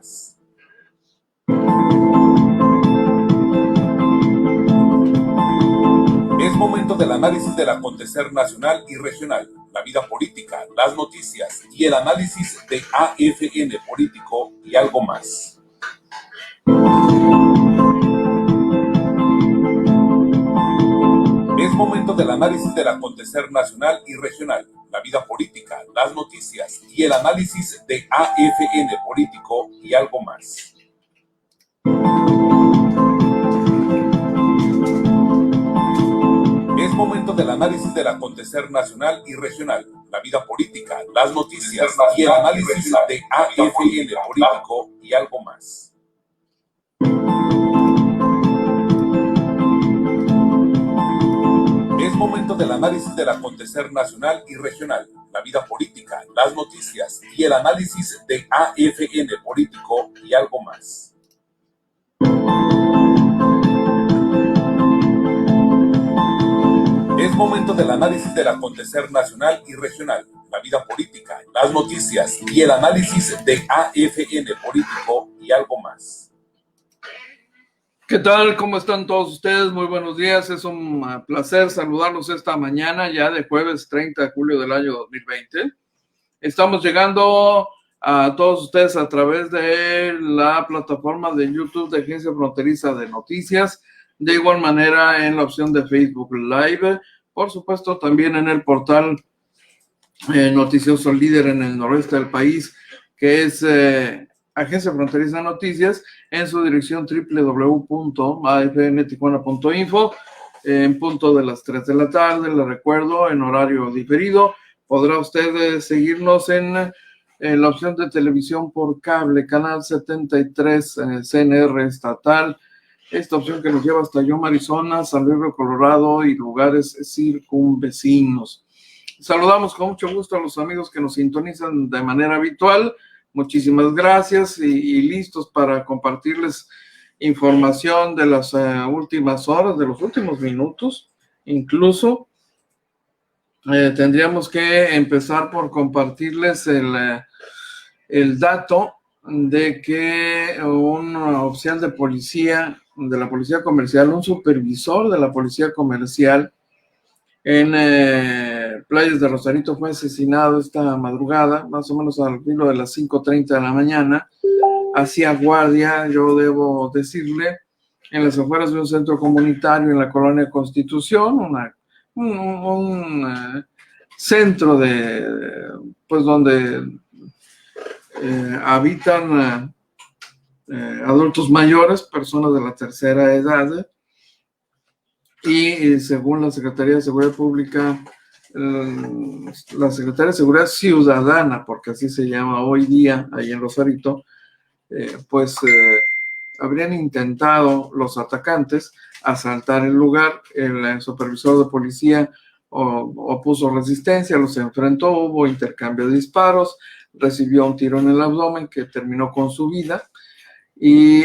más. Es momento del análisis del acontecer nacional y regional, la vida política, las noticias y el análisis de AFN Político y algo más. Es momento del análisis del acontecer nacional y regional, la vida política, las noticias y el análisis de AFN Político y algo más. Es momento del análisis del acontecer nacional y regional, la vida política, las noticias y el análisis de AFN Político y algo más. Es momento del análisis del acontecer nacional y regional, la vida política, las noticias y el análisis de AFN Político y algo más. Es momento del análisis del acontecer nacional y regional, la vida política, las noticias y el análisis de AFN Político y algo más. ¿Qué tal? ¿Cómo están todos ustedes? Muy buenos días. Es un placer saludarlos esta mañana, ya de jueves 30 de julio del año 2020. Estamos llegando a todos ustedes a través de la plataforma de YouTube de Agencia Fronteriza de Noticias, de igual manera en la opción de Facebook Live, por supuesto también en el portal noticioso líder en el noroeste del país, que es Agencia Fronteriza de Noticias, en su dirección www.afntijuana.info, en punto de las 3 de la tarde, les recuerdo, en horario diferido. Podrá usted seguirnos en la opción de televisión por cable, canal 73, CNR estatal, esta opción que nos lleva hasta Yuma, Arizona, San Luis, Colorado y lugares circunvecinos. Saludamos con mucho gusto a los amigos que nos sintonizan de manera habitual. Muchísimas gracias y listos para compartirles información de las últimas horas, de los últimos minutos. Incluso tendríamos que empezar por compartirles el dato de que un oficial de policía, de la policía comercial, un supervisor de la policía comercial en Playas de Rosarito fue asesinado esta madrugada, más o menos al filo de las 5:30 de la mañana. Hacía guardia, yo debo decirle, en las afueras de un centro comunitario en la colonia Constitución, un centro pues donde habitan adultos mayores, personas de la tercera edad, y según la Secretaría de Seguridad Pública, la Secretaría de Seguridad Ciudadana, porque así se llama hoy día ahí en Rosarito, habrían intentado los atacantes asaltar el lugar. El supervisor de policía opuso resistencia, los enfrentó, hubo intercambio de disparos, recibió un tiro en el abdomen que terminó con su vida. Y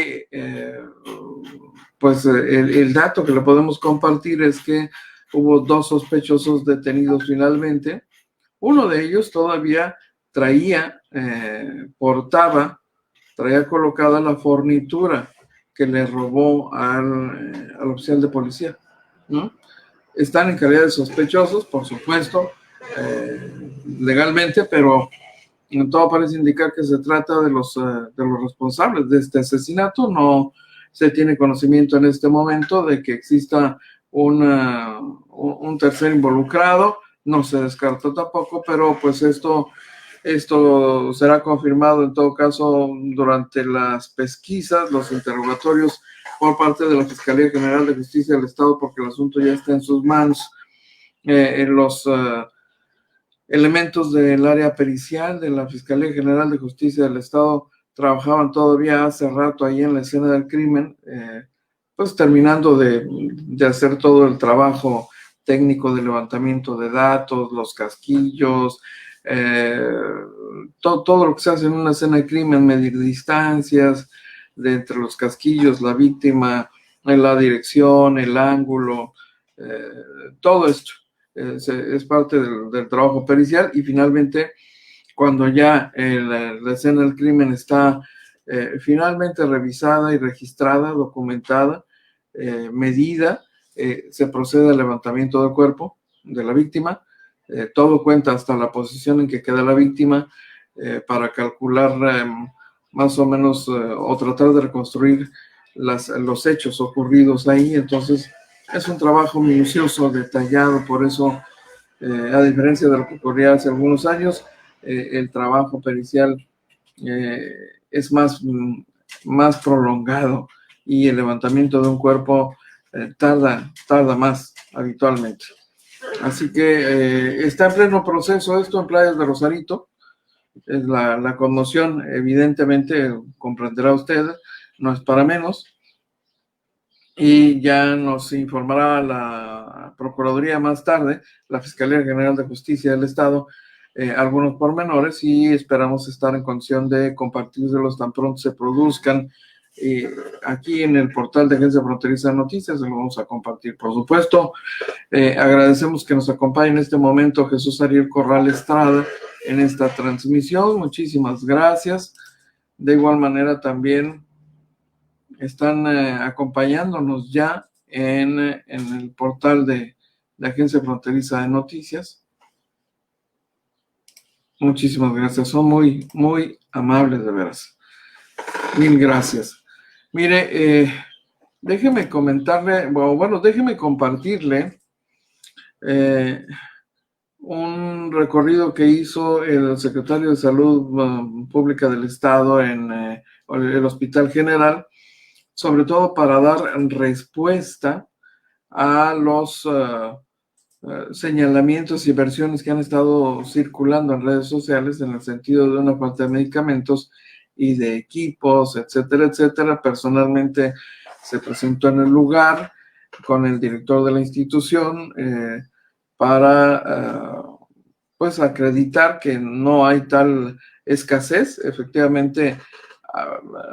el dato que le podemos compartir es que hubo 2 sospechosos detenidos finalmente. Uno de ellos todavía traía colocada la fornitura que le robó al oficial de policía, ¿no? Están en calidad de sospechosos, por supuesto, legalmente, pero todo parece indicar que se trata de los responsables de este asesinato. No se tiene conocimiento en este momento de que exista un tercer involucrado, no se descarta tampoco, pero pues esto será confirmado en todo caso durante las pesquisas, los interrogatorios por parte de la Fiscalía General de Justicia del Estado, porque el asunto ya está en sus manos. Los elementos del área pericial de la Fiscalía General de Justicia del Estado trabajaban todavía hace rato ahí en la escena del crimen, pues terminando de hacer todo el trabajo técnico de levantamiento de datos, los casquillos, todo lo que se hace en una escena de crimen, medir distancias de entre los casquillos, la víctima, la dirección, el ángulo, todo esto es parte del trabajo pericial. Y finalmente, cuando ya la escena del crimen está finalmente revisada y registrada, documentada, medida, se procede al levantamiento del cuerpo de la víctima. Todo cuenta hasta la posición en que queda la víctima para calcular más o menos o tratar de reconstruir los hechos ocurridos ahí. Entonces es un trabajo minucioso, detallado. Por eso, a diferencia de lo que ocurría hace algunos años, el trabajo pericial es más prolongado, y el levantamiento de un cuerpo tarda más habitualmente. Así que está en pleno proceso esto en Playas de Rosarito. Es la conmoción, evidentemente, comprenderá usted, no es para menos. Y ya nos informará la Procuraduría más tarde, la Fiscalía General de Justicia del Estado, algunos pormenores, y esperamos estar en condición de compartírselos tan pronto se produzcan. Aquí en el portal de Agencia Fronteriza de Noticias se lo vamos a compartir, por supuesto. Agradecemos que nos acompañe en este momento Jesús Ariel Corral Estrada en esta transmisión. Muchísimas gracias. De igual manera también están acompañándonos ya en el portal de Agencia Fronteriza de Noticias. Muchísimas gracias, son muy, muy amables, de veras. Mil gracias. Mire, déjeme comentarle, déjeme compartirle un recorrido que hizo el secretario de Salud Pública del Estado en el Hospital General, sobre todo para dar respuesta a los señalamientos y versiones que han estado circulando en redes sociales en el sentido de una falta de medicamentos y de equipos, etcétera, etcétera. Personalmente se presentó en el lugar con el director de la institución para pues acreditar que no hay tal escasez. Efectivamente,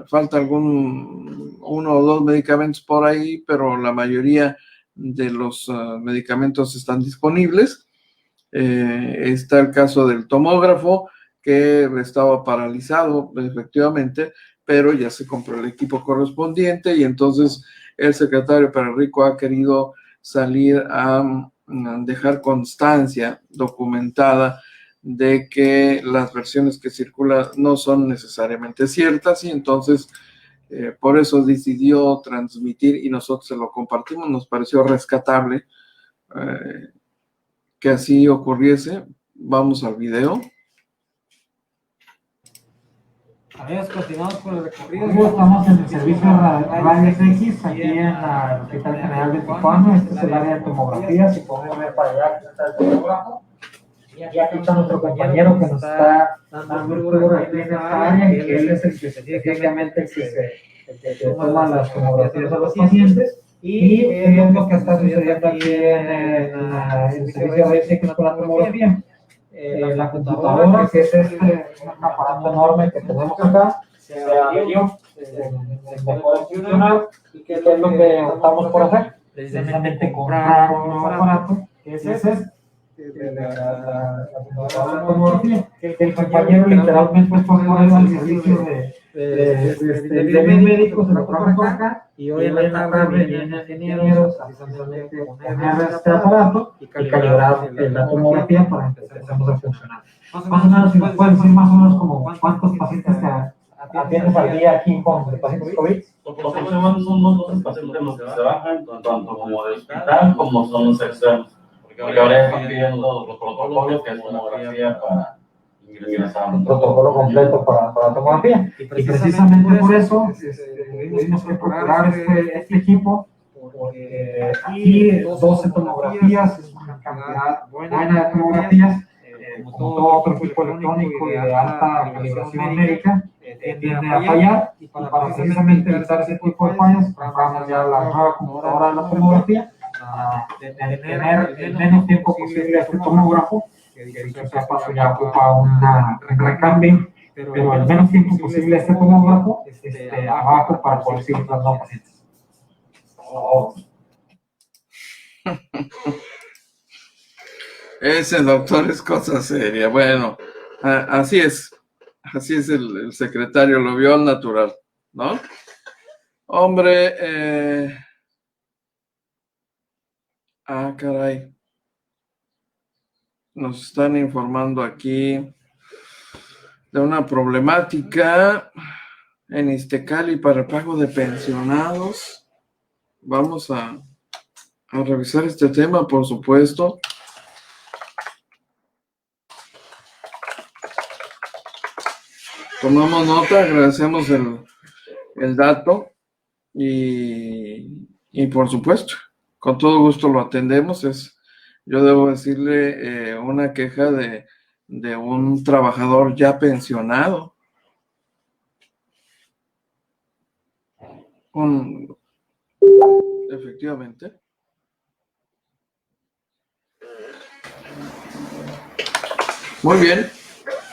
falta uno o dos medicamentos por ahí, pero la mayoría de los medicamentos están disponibles. Está el caso del tomógrafo, que estaba paralizado efectivamente, pero ya se compró el equipo correspondiente, y entonces el secretario Pérez Rico ha querido salir a dejar constancia documentada de que las versiones que circulan no son necesariamente ciertas, y entonces por eso decidió transmitir, y nosotros se lo compartimos. Nos pareció rescatable que así ocurriese. Vamos al video. Amigos, continuamos con el recorrido. Estamos en el servicio Rayos X, aquí en el Hospital General de Tijuana. Este es el área de tomografía. Si podemos ver para allá, aquí está el tomógrafo. Y aquí está nuestro compañero que nos está dando un tour aquí en esta área, y que él es el que específicamente se toma las tomografías a los pacientes. Y es lo que está sucediendo aquí en el servicio Rayos X con la tomografía. La computadora, que es un aparato enorme que tenemos acá, se abrió, dejó de funcionar, y que es lo que optamos por hacer, precisamente comprar un nuevo aparato, que es la computadora de tomografía. El compañero literalmente fue por al servicio de mi médico, se lo trajo por acá, y hoy en la tarde vienen ingenieros a precisamente poner este aparato y calibrar la tomografía para empezar a funcionar. Más o menos, si nos puedes decir más o menos como cuántos pacientes atiendes al día aquí con pacientes COVID. Aproximadamente son unos 12 pacientes los que trabajan, tanto como de hospital como son los externos. Porque ahora están pidiendo los protocolos, que es tomografía para ingresar. Un protocolo completo para tomografía. Y precisamente por eso tuvimos que procurar este equipo, porque aquí 12 tomografías es una cantidad buena de tomografías. Como todo otro equipo electrónico de alta calibración médica, tiende a fallar, y para precisamente evitar ese tipo de fallas, compramos ya la nueva computadora de la tomografía, de tener el menos tiempo posible este tomógrafo, que dicho sea paso ya ocupa un recambio, pero el menos tiempo posible este tomógrafo abajo para poder seguir tratando pacientes. Ese doctor es cosa seria. Bueno, así es. Así es el secretario, lo vio al natural, ¿no? Hombre, caray. Nos están informando aquí de una problemática en Iztecali para el pago de pensionados. Vamos a revisar este tema, por supuesto. Tomamos nota, agradecemos el dato y por supuesto, con todo gusto lo atendemos. Yo debo decirle una queja de un trabajador ya pensionado. Efectivamente. Muy bien,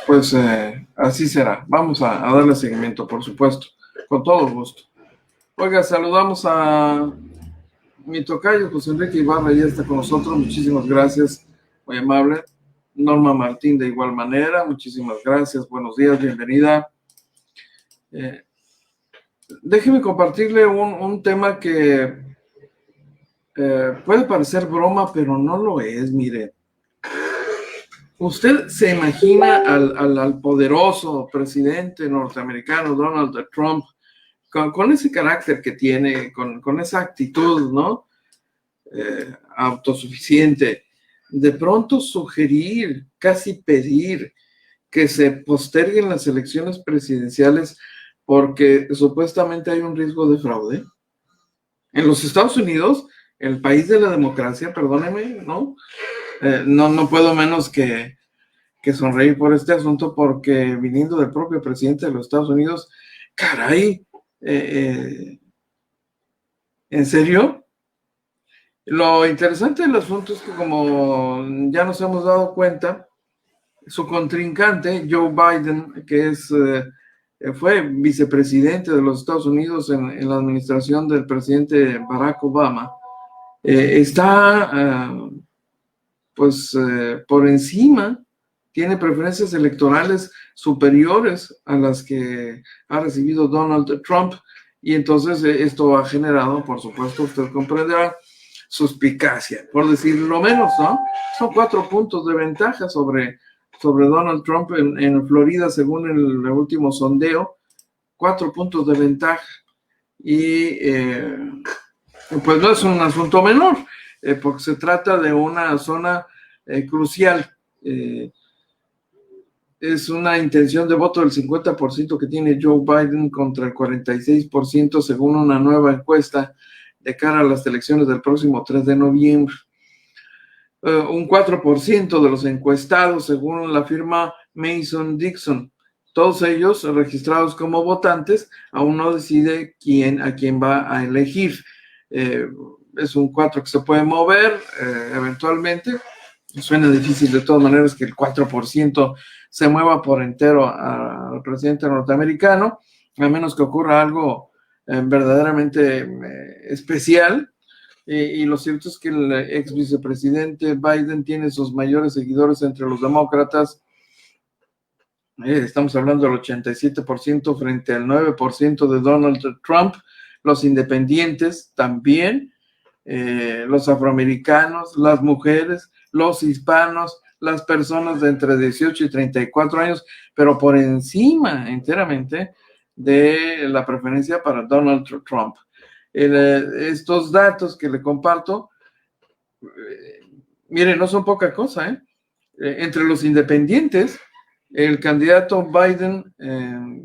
pues así será. Vamos a darle seguimiento, por supuesto, con todo gusto. Oiga, saludamos a mi tocayo, José Enrique Ibarra, ya está con nosotros. Muchísimas gracias, muy amable. Norma Martín, de igual manera, muchísimas gracias. Buenos días, bienvenida. Déjeme compartirle un tema que puede parecer broma, pero no lo es, mire. ¿Usted se imagina al poderoso presidente norteamericano Donald Trump con ese carácter que tiene, con esa actitud, ¿no? Autosuficiente, de pronto sugerir, casi pedir que se posterguen las elecciones presidenciales porque supuestamente hay un riesgo de fraude? En los Estados Unidos, el país de la democracia, perdóneme, ¿no? No puedo menos que sonreír por este asunto, porque viniendo del propio presidente de los Estados Unidos, caray, ¿en serio? Lo interesante del asunto es que, como ya nos hemos dado cuenta, su contrincante, Joe Biden, que fue vicepresidente de los Estados Unidos en la administración del presidente Barack Obama, está por encima, tiene preferencias electorales superiores a las que ha recibido Donald Trump, y entonces esto ha generado, por supuesto, usted comprenderá, suspicacia, por decirlo menos, ¿no? Son 4 puntos de ventaja sobre Donald Trump en Florida, según el último sondeo, 4 puntos de ventaja. Y pues no es un asunto menor, porque se trata de una zona crucial. Es una intención de voto del 50% que tiene Joe Biden contra el 46% según una nueva encuesta de cara a las elecciones del próximo 3 de noviembre. Un 4% de los encuestados según la firma Mason-Dixon. Todos ellos registrados como votantes, aún no decide a quién va a elegir. Es un 4 que se puede mover eventualmente. Suena difícil de todas maneras que el 4% se mueva por entero al presidente norteamericano, a menos que ocurra algo verdaderamente especial. Y lo cierto es que el ex vicepresidente Biden tiene sus mayores seguidores entre los demócratas. Estamos hablando del 87% frente al 9% de Donald Trump. Los independientes también, los afroamericanos, las mujeres, los hispanos, las personas de entre 18 y 34 años, pero por encima enteramente de la preferencia para Donald Trump. Estos datos que le comparto, miren, no son poca cosa, entre los independientes, el candidato Biden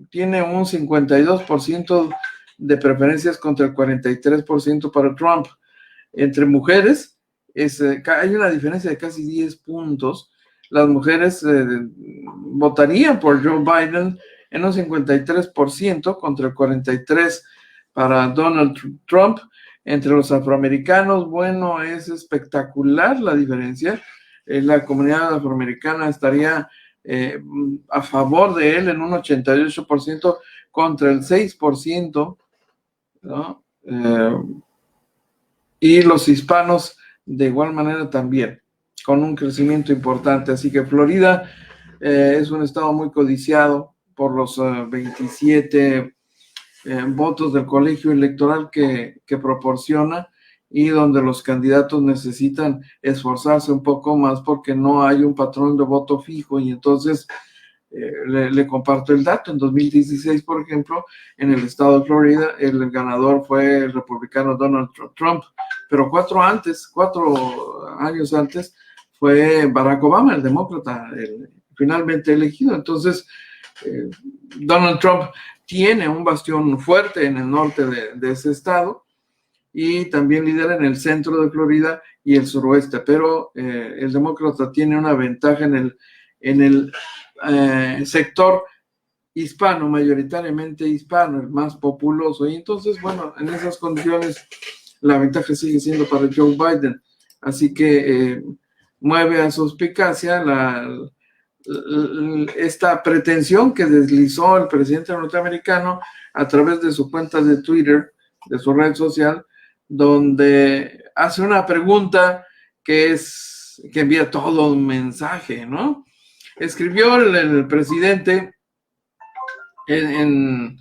tiene un 52% de preferencias contra el 43% para Trump. Entre mujeres, hay una diferencia de casi 10 puntos. Las mujeres votarían por Joe Biden en un 53% contra el 43% para Donald Trump. Entre los afroamericanos, bueno, es espectacular la diferencia. La comunidad afroamericana estaría a favor de él en un 88% contra el 6%, ¿no? Y los hispanos de igual manera también, con un crecimiento importante. Así que Florida es un estado muy codiciado por los 27 votos del colegio electoral que proporciona, y donde los candidatos necesitan esforzarse un poco más porque no hay un patrón de voto fijo. Y entonces le comparto el dato. En 2016, por ejemplo, en el estado de Florida, el ganador fue el republicano Donald Trump, pero 4 años antes fue Barack Obama, el demócrata, finalmente elegido. Entonces, Donald Trump tiene un bastión fuerte en el norte de ese estado, y también lidera en el centro de Florida y el suroeste, pero el demócrata tiene una ventaja en el sector hispano, mayoritariamente hispano, el más populoso. Y entonces, bueno, en esas condiciones la ventaja sigue siendo para Joe Biden. Así que mueve a suspicacia esta pretensión que deslizó el presidente norteamericano a través de su cuenta de Twitter, de su red social, donde hace una pregunta que envía todo un mensaje, ¿no? Escribió el presidente en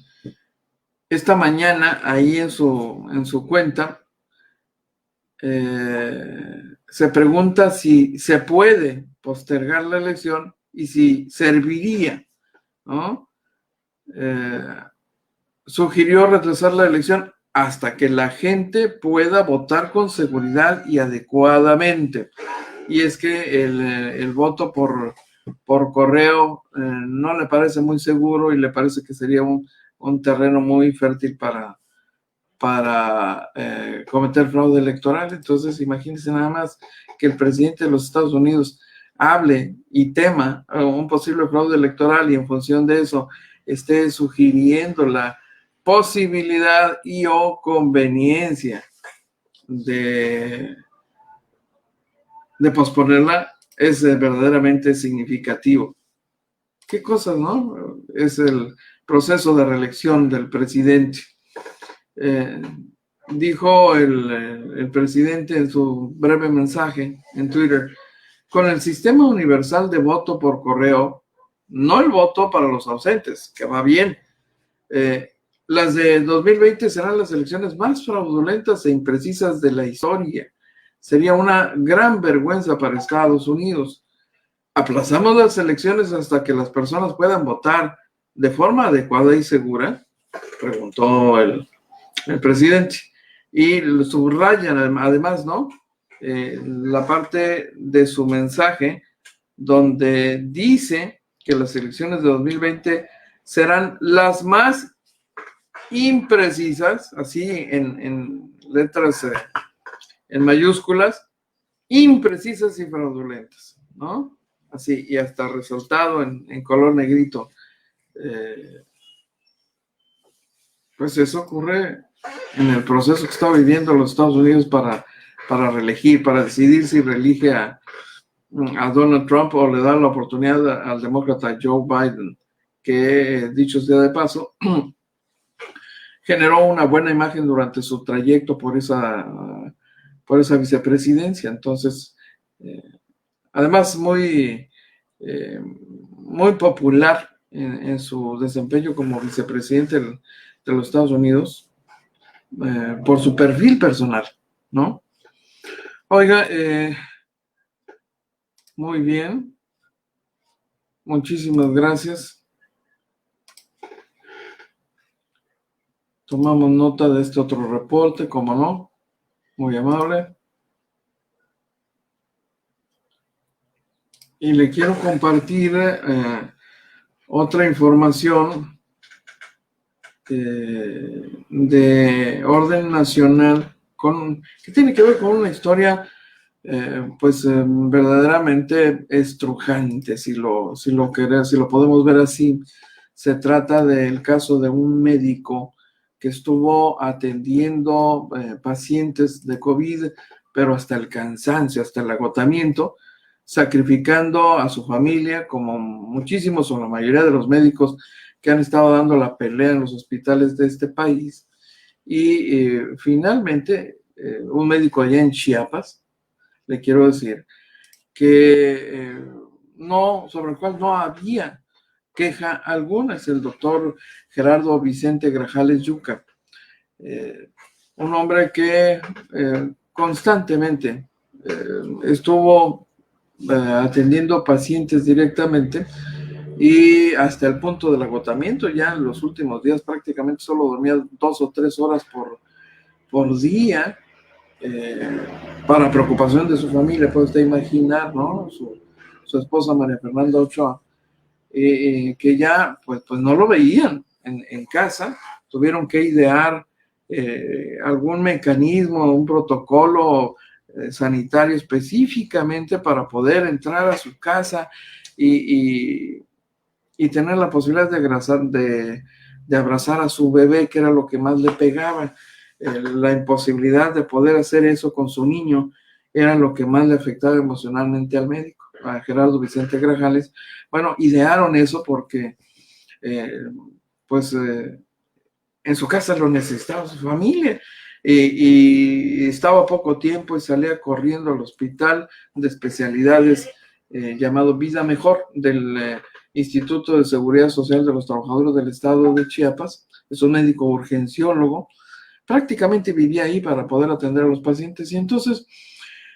esta mañana ahí en su cuenta, se pregunta si se puede postergar la elección y si serviría, ¿no? Sugirió retrasar la elección hasta que la gente pueda votar con seguridad y adecuadamente. Y es que el voto por correo no le parece muy seguro, y le parece que sería un terreno muy fértil para cometer fraude electoral. Entonces, imagínense nada más que el presidente de los Estados Unidos hable y tema un posible fraude electoral, y en función de eso esté sugiriendo la posibilidad y o conveniencia de posponerla. Es verdaderamente significativo. ¿Qué cosas, no? Es el proceso de reelección del presidente. Dijo el presidente en su breve mensaje en Twitter: con el sistema universal de voto por correo, no el voto para los ausentes, que va bien, las de 2020 serán las elecciones más fraudulentas e imprecisas de la historia. Sería una gran vergüenza para Estados Unidos. ¿Aplazamos las elecciones hasta que las personas puedan votar de forma adecuada y segura?, preguntó el presidente. Y subrayan además, ¿no?, la parte de su mensaje donde dice que las elecciones de 2020 serán las más imprecisas, así en letras en mayúsculas, imprecisas y fraudulentas, ¿no? Así, y hasta resaltado en color negrito. Pues eso ocurre en el proceso que está viviendo los Estados Unidos para reelegir, para decidir si reelige a Donald Trump o le da la oportunidad al demócrata Joe Biden, que, dicho sea de paso, generó una buena imagen durante su trayecto por esa vicepresidencia. Entonces, además muy popular en su desempeño como vicepresidente de los Estados Unidos, por su perfil personal, ¿no? Oiga, muy bien, muchísimas gracias. Tomamos nota de este otro reporte, como no, muy amable. Y le quiero compartir otra información de orden nacional que tiene que ver con una historia verdaderamente estrujante, si lo podemos ver así. Se trata del caso de un médico que estuvo atendiendo pacientes de COVID, pero hasta el cansancio, hasta el agotamiento, sacrificando a su familia, como muchísimos o la mayoría de los médicos que han estado dando la pelea en los hospitales de este país. Y finalmente, un médico allá en Chiapas, le quiero decir, que sobre el cual no había queja alguna, es el doctor Gerardo Vicente Grajales Yuca, un hombre que constantemente estuvo atendiendo pacientes directamente y hasta el punto del agotamiento. Ya en los últimos días prácticamente solo dormía 2 o 3 horas por día, para preocupación de su familia, puede usted imaginar, ¿no? Su esposa María Fernanda Ochoa, que ya pues no lo veían en casa, tuvieron que idear algún mecanismo, un protocolo sanitario específicamente para poder entrar a su casa y tener la posibilidad de abrazar a su bebé, que era lo que más le pegaba. La imposibilidad de poder hacer eso con su niño era lo que más le afectaba emocionalmente al médico, a Gerardo Vicente Grajales. Bueno, idearon eso porque en su casa lo necesitaba su familia, y estaba poco tiempo y salía corriendo al hospital de especialidades llamado Vida Mejor del Instituto de Seguridad Social de los Trabajadores del Estado de Chiapas. Es un médico urgenciólogo, prácticamente vivía ahí para poder atender a los pacientes, y entonces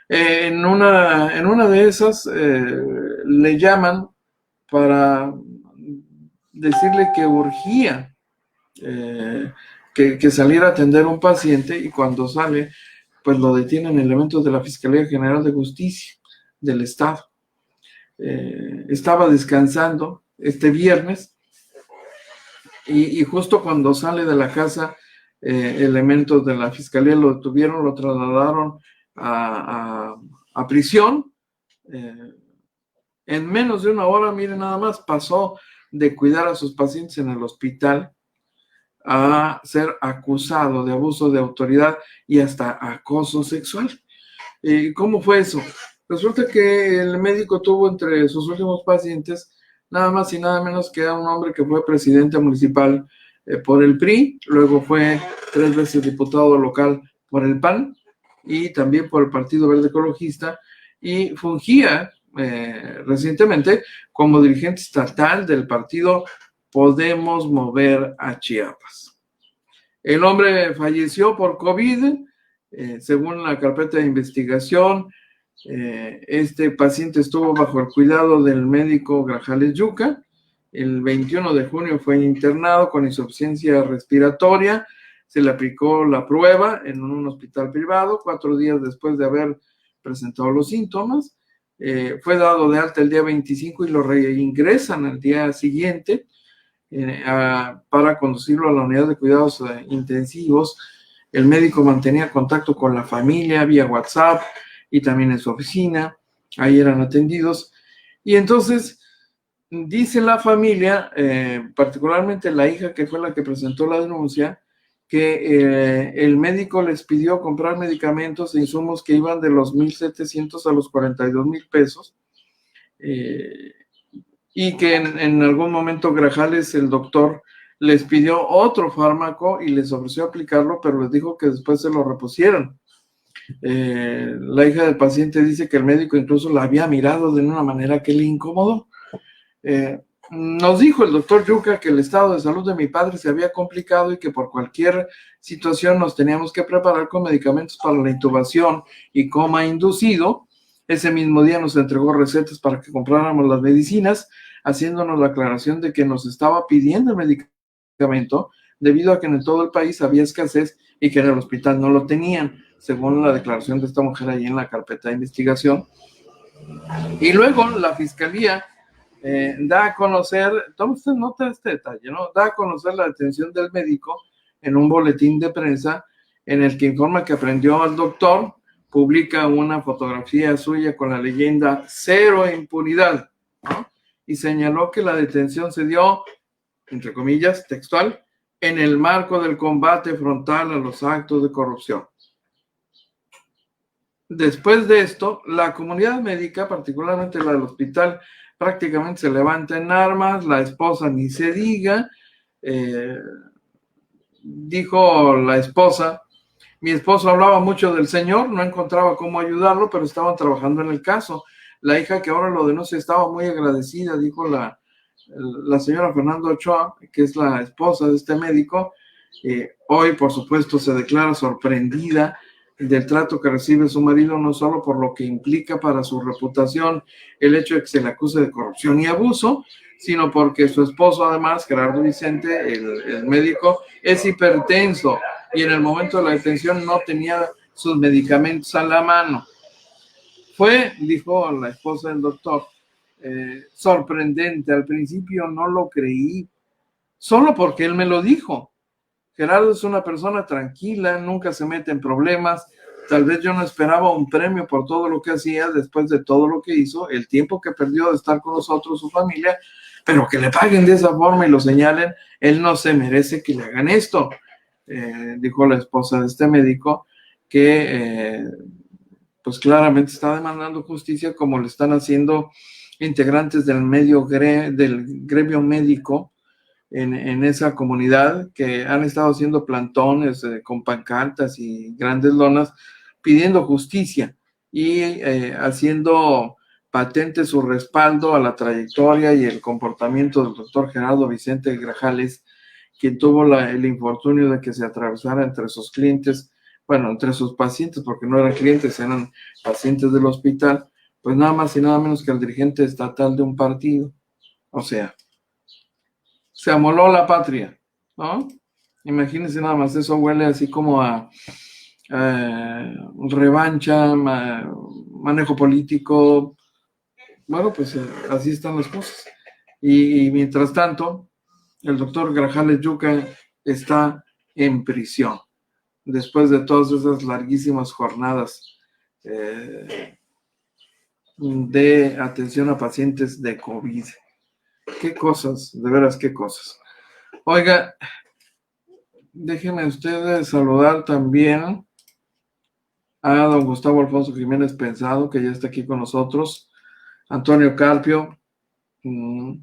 en una de esas le llaman para decirle que urgía que saliera a atender a un paciente, y cuando sale, pues lo detienen elementos de la Fiscalía General de Justicia del Estado. Estaba descansando este viernes, y justo cuando sale de la casa, elementos de la Fiscalía lo detuvieron, lo trasladaron a prisión. En menos de una hora, miren nada más, pasó de cuidar a sus pacientes en el hospital a ser acusado de abuso de autoridad y hasta acoso sexual. ¿Cómo fue eso? Resulta que el médico tuvo entre sus últimos pacientes nada más y nada menos que a un hombre que fue presidente municipal por el PRI, luego fue 3 veces diputado local por el PAN y también por el Partido Verde Ecologista, y fungía recientemente como dirigente estatal del partido Podemos Mover a Chiapas. El hombre falleció por COVID, según la carpeta de investigación. Este paciente estuvo bajo el cuidado del médico Grajales Yuca. El 21 de junio fue internado con insuficiencia respiratoria. Se le aplicó la prueba en un hospital privado 4 días después de haber presentado los síntomas. Fue dado de alta el día 25 y lo reingresan al día siguiente para conducirlo a la unidad de cuidados intensivos. El médico mantenía contacto con la familia vía WhatsApp y también en su oficina. Ahí eran atendidos. Y entonces dice la familia, particularmente la hija, que fue la que presentó la denuncia, que el médico les pidió comprar medicamentos e insumos que iban de los 1,700 a los 42,000 pesos, y que en algún momento Grajales, el doctor, les pidió otro fármaco y les ofreció aplicarlo, pero les dijo que después se lo repusieran. La hija del paciente dice que el médico incluso la había mirado de una manera que le incomodó. Nos dijo el doctor Yuca que el estado de salud de mi padre se había complicado y que por cualquier situación nos teníamos que preparar con medicamentos para la intubación y coma inducido. Ese mismo día nos entregó recetas para que compráramos las medicinas, haciéndonos la aclaración de que nos estaba pidiendo el medicamento debido a que en todo el país había escasez y que en el hospital no lo tenían, según la declaración de esta mujer ahí en la carpeta de investigación. Y luego la fiscalía da a conocer, toma usted nota de este detalle, ¿no? Da a conocer la detención del médico en un boletín de prensa en el que informa que aprendió al doctor, publica una fotografía suya con la leyenda "Cero impunidad", ¿no? Y señaló que la detención se dio, entre comillas, textual, en el marco del combate frontal a los actos de corrupción. Después de esto, la comunidad médica, particularmente la del hospital, prácticamente se levanta en armas. La esposa ni se diga. Dijo la esposa: mi esposo hablaba mucho del señor, no encontraba cómo ayudarlo, pero estaban trabajando en el caso. La hija que ahora lo denuncia estaba muy agradecida, dijo la la señora Fernanda Ochoa, que es la esposa de este médico, hoy, por supuesto, se declara sorprendida del trato que recibe su marido, no solo por lo que implica para su reputación el hecho de que se le acuse de corrupción y abuso, sino porque su esposo, además, Gerardo Vicente, el médico, es hipertenso y en el momento de la detención no tenía sus medicamentos a la mano. Fue, dijo la esposa del doctor, sorprendente. Al principio no lo creí, solo porque él me lo dijo. Gerardo es una persona tranquila, nunca se mete en problemas. Tal vez yo no esperaba un premio por todo lo que hacía después de todo lo que hizo, el tiempo que perdió de estar con nosotros, su familia, pero que le paguen de esa forma y lo señalen, él no se merece que le hagan esto. Dijo la esposa de este médico que pues claramente está demandando justicia, como le están haciendo integrantes del del gremio médico en esa comunidad, que han estado haciendo plantones con pancartas y grandes lonas pidiendo justicia y haciendo patente su respaldo a la trayectoria y el comportamiento del doctor Gerardo Vicente Grajales, quien tuvo el infortunio de que se atravesara entre sus clientes, bueno, entre sus pacientes, porque no eran clientes, eran pacientes del hospital, pues nada más y nada menos que el dirigente estatal de un partido. O sea, se amoló la patria, ¿no? Imagínense nada más, eso huele así como a revancha, manejo político. Bueno, pues así están las cosas. Y mientras tanto, el doctor Grajales Yuca está en prisión, después de todas esas larguísimas jornadas de atención a pacientes de COVID. Qué cosas, de veras, qué cosas. Oiga, déjenme ustedes saludar también a don Gustavo Alfonso Jiménez Pensado, que ya está aquí con nosotros, Antonio Carpio, Joe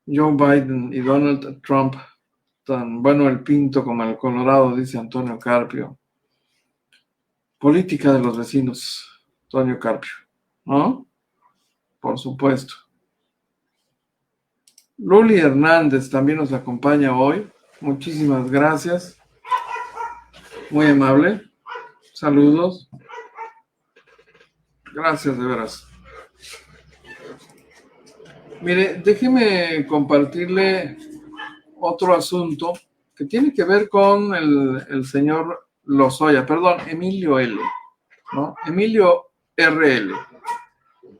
Biden y Donald Trump, tan bueno el Pinto como el Colorado, dice Antonio Carpio. Política de los vecinos, Antonio Carpio, ¿no? Por supuesto. Luli Hernández también nos acompaña hoy. Muchísimas gracias. Muy amable. Saludos. Gracias, de veras. Mire, déjeme compartirle otro asunto que tiene que ver con el señor Lozoya, perdón, Emilio L., ¿no? Emilio RL,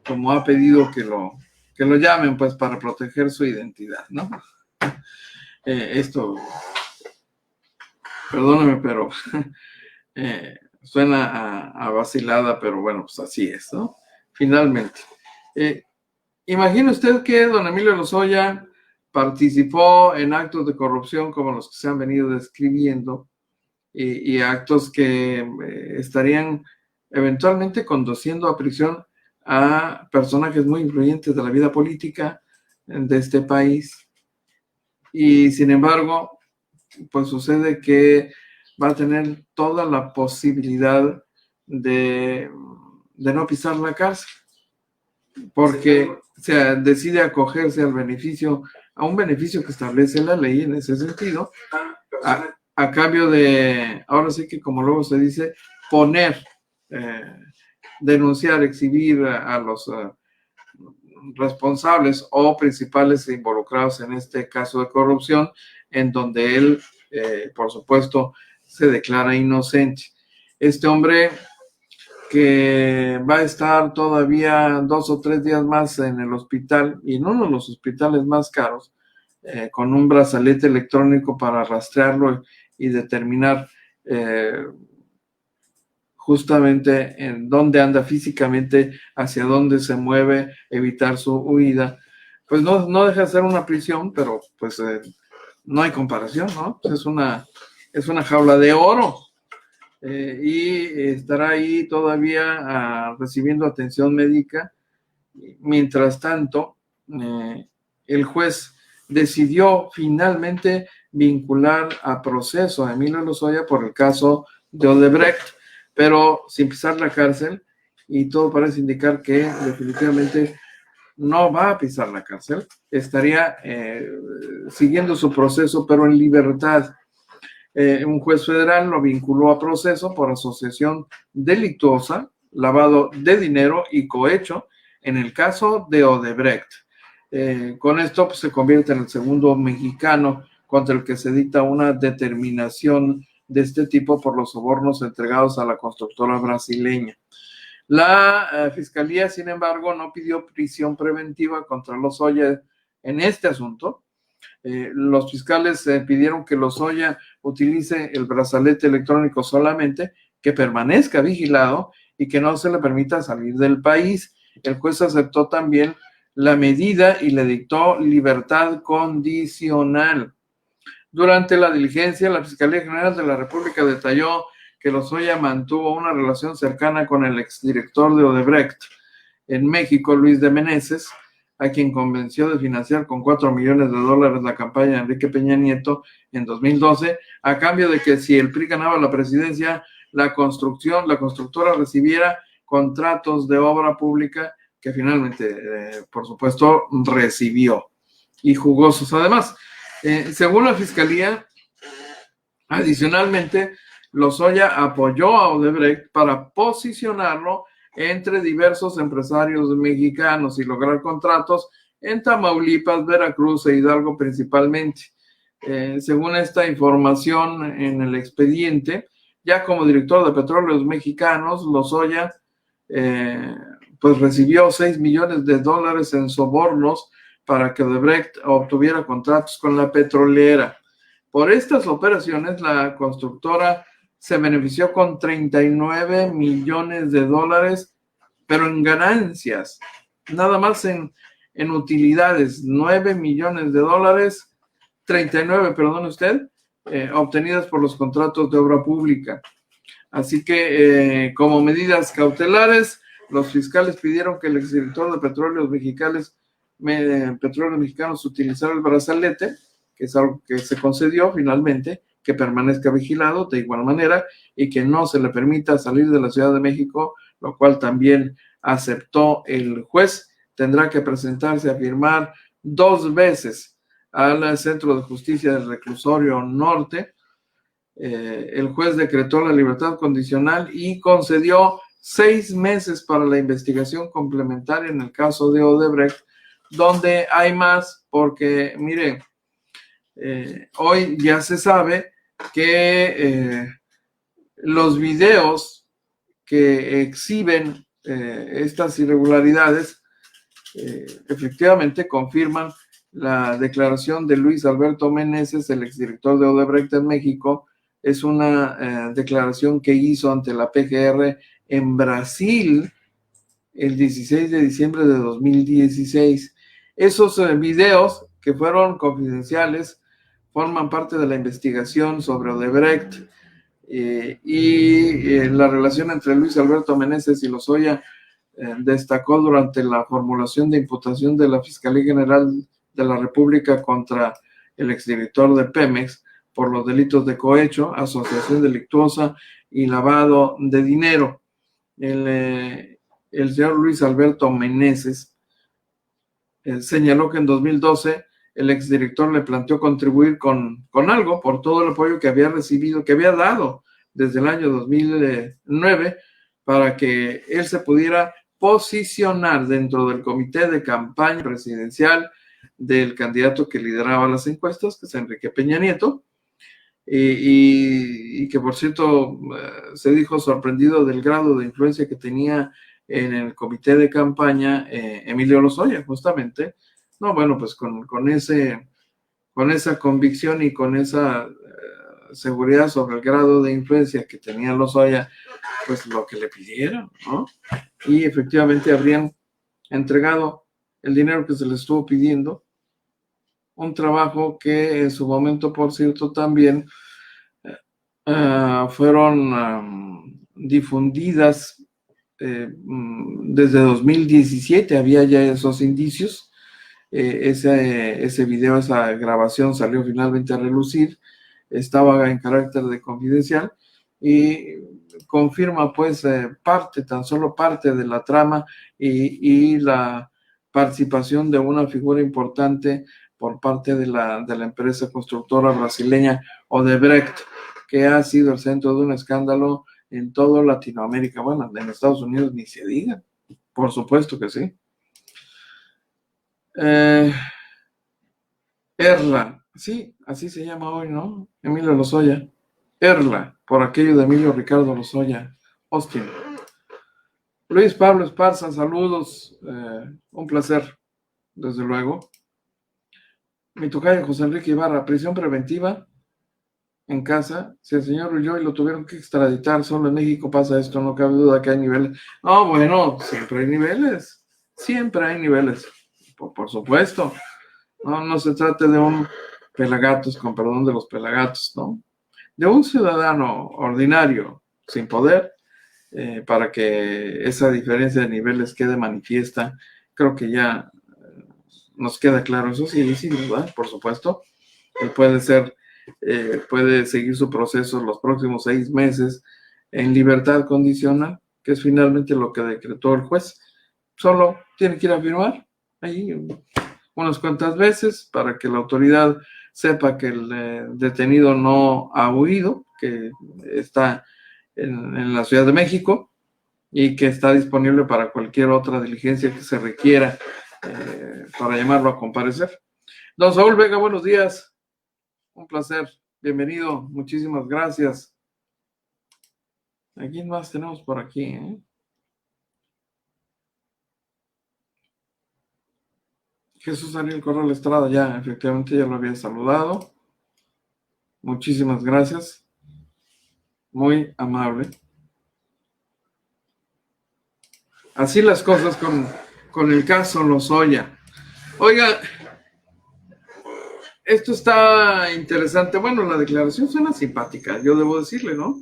como ha pedido que lo llamen, pues, para proteger su identidad, ¿no? Esto, perdóneme, pero suena a vacilada, pero bueno, pues así es, ¿no? Finalmente. Imagine usted que don Emilio Lozoya participó en actos de corrupción como los que se han venido describiendo y actos que estarían eventualmente conduciendo a prisión a personajes muy influyentes de la vida política de este país. Y sin embargo, pues sucede que va a tener toda la posibilidad de no pisar la cárcel, porque se decide acogerse al beneficio, a un beneficio que establece la ley en ese sentido, a cambio de, ahora sí que como luego se dice, denunciar, exhibir a los responsables o principales involucrados en este caso de corrupción, en donde él, por supuesto, se declara inocente. Este hombre, que va a estar todavía 2 o 3 días más en el hospital, y en uno de los hospitales más caros, con un brazalete electrónico para rastrearlo y determinar justamente en dónde anda físicamente, hacia dónde se mueve, evitar su huida. Pues no deja de ser una prisión, pero pues no hay comparación, ¿no? Pues es una jaula de oro. Y estará ahí todavía recibiendo atención médica. Mientras tanto, el juez decidió finalmente vincular a proceso a Emilio Lozoya por el caso de Odebrecht, pero sin pisar la cárcel, y todo parece indicar que definitivamente no va a pisar la cárcel, estaría siguiendo su proceso, pero en libertad. Un juez federal lo vinculó a proceso por asociación delictuosa, lavado de dinero y cohecho en el caso de Odebrecht. Con esto pues, se convierte en el segundo mexicano contra el que se dicta una determinación de este tipo por los sobornos entregados a la constructora brasileña. La Fiscalía, sin embargo, no pidió prisión preventiva contra Lozoya en este asunto. Los fiscales pidieron que Lozoya utilice el brazalete electrónico solamente, que permanezca vigilado y que no se le permita salir del país. El juez aceptó también la medida y le dictó libertad condicional. Durante la diligencia, la Fiscalía General de la República detalló que Lozoya mantuvo una relación cercana con el exdirector de Odebrecht en México, Luis de Meneses, a quien convenció de financiar con $4 millones la campaña de Enrique Peña Nieto en 2012, a cambio de que si el PRI ganaba la presidencia, la constructora recibiera contratos de obra pública que finalmente, por supuesto, recibió, y jugosos además. Según la Fiscalía, adicionalmente, Lozoya apoyó a Odebrecht para posicionarlo entre diversos empresarios mexicanos y lograr contratos en Tamaulipas, Veracruz e Hidalgo principalmente. Según esta información en el expediente, ya como director de Petróleos Mexicanos, Lozoya pues recibió $6 millones en sobornos para que Odebrecht obtuviera contratos con la petrolera. Por estas operaciones, la constructora se benefició con $39 millones, pero en ganancias, nada más en utilidades, $9 millones, 39, perdone usted, obtenidas por los contratos de obra pública. Así que, como medidas cautelares, los fiscales pidieron que el exdirector de Petróleos Mexicanos utilizara el brazalete, que es algo que se concedió finalmente, que permanezca vigilado de igual manera y que no se le permita salir de la Ciudad de México, lo cual también aceptó el juez. Tendrá que presentarse a firmar 2 veces al Centro de Justicia del Reclusorio Norte. El juez decretó la libertad condicional y concedió 6 meses para la investigación complementaria en el caso de Odebrecht, donde hay más, porque, mire, hoy ya se sabe que los videos que exhiben estas irregularidades efectivamente confirman la declaración de Luis Alberto Meneses, el exdirector de Odebrecht en México. Es una declaración que hizo ante la PGR en Brasil el 16 de diciembre de 2016. Esos videos que fueron confidenciales forman parte de la investigación sobre Odebrecht y la relación entre Luis Alberto Meneses y Lozoya destacó durante la formulación de imputación de la Fiscalía General de la República contra el exdirector de Pemex por los delitos de cohecho, asociación delictuosa y lavado de dinero. El señor Luis Alberto Meneses señaló que en 2012 el exdirector le planteó contribuir con algo por todo el apoyo que había recibido, que había dado desde el año 2009 para que él se pudiera posicionar dentro del comité de campaña presidencial del candidato que lideraba las encuestas, que es Enrique Peña Nieto, y que por cierto se dijo sorprendido del grado de influencia que tenía en el comité de campaña Emilio Lozoya, justamente. No, bueno, pues con esa convicción y con esa seguridad sobre el grado de influencia que tenía Lozoya, pues lo que le pidieron, ¿no? Y efectivamente habrían entregado el dinero que se les estuvo pidiendo, un trabajo que en su momento, por cierto, también fueron difundidas desde 2017, había ya esos indicios. Ese video, esa grabación salió finalmente a relucir, estaba en carácter de confidencial y confirma pues tan solo parte de la trama y la participación de una figura importante por parte de la empresa constructora brasileña Odebrecht, que ha sido el centro de un escándalo en toda Latinoamérica. Bueno, en Estados Unidos ni se diga, por supuesto que sí. Erla, sí, así se llama hoy, ¿no? Emilio Lozoya. Erla, por aquello de Emilio Ricardo Lozoya. Austin. Luis Pablo Esparza, saludos. Un placer, desde luego. Mi tocayo José Enrique Ibarra, prisión preventiva en casa. Si el señor huyó y lo tuvieron que extraditar, solo en México pasa esto, no cabe duda que hay niveles. No, bueno, siempre hay niveles. Siempre hay niveles. Por supuesto. No se trate de un pelagatos, con perdón de los pelagatos, ¿no? De un ciudadano ordinario, sin poder, para que esa diferencia de niveles quede manifiesta. Creo que ya nos queda claro eso, sí, ¿verdad? Por supuesto. Él puede seguir su proceso los próximos 6 meses en libertad condicional, que es finalmente lo que decretó el juez. Solo tiene que ir a firmar ahí unas cuantas veces para que la autoridad sepa que el detenido no ha huido, que está en la Ciudad de México y que está disponible para cualquier otra diligencia que se requiera para llamarlo a comparecer. Don Saúl Vega, buenos días. Un placer. Bienvenido. Muchísimas gracias. ¿A quién más tenemos por aquí? Jesús Ariel Corral Estrada, ya, efectivamente, ya lo había saludado. Muchísimas gracias. Muy amable. Así las cosas con el caso Lozoya. Oiga, esto está interesante. Bueno, la declaración suena simpática, yo debo decirle, ¿no?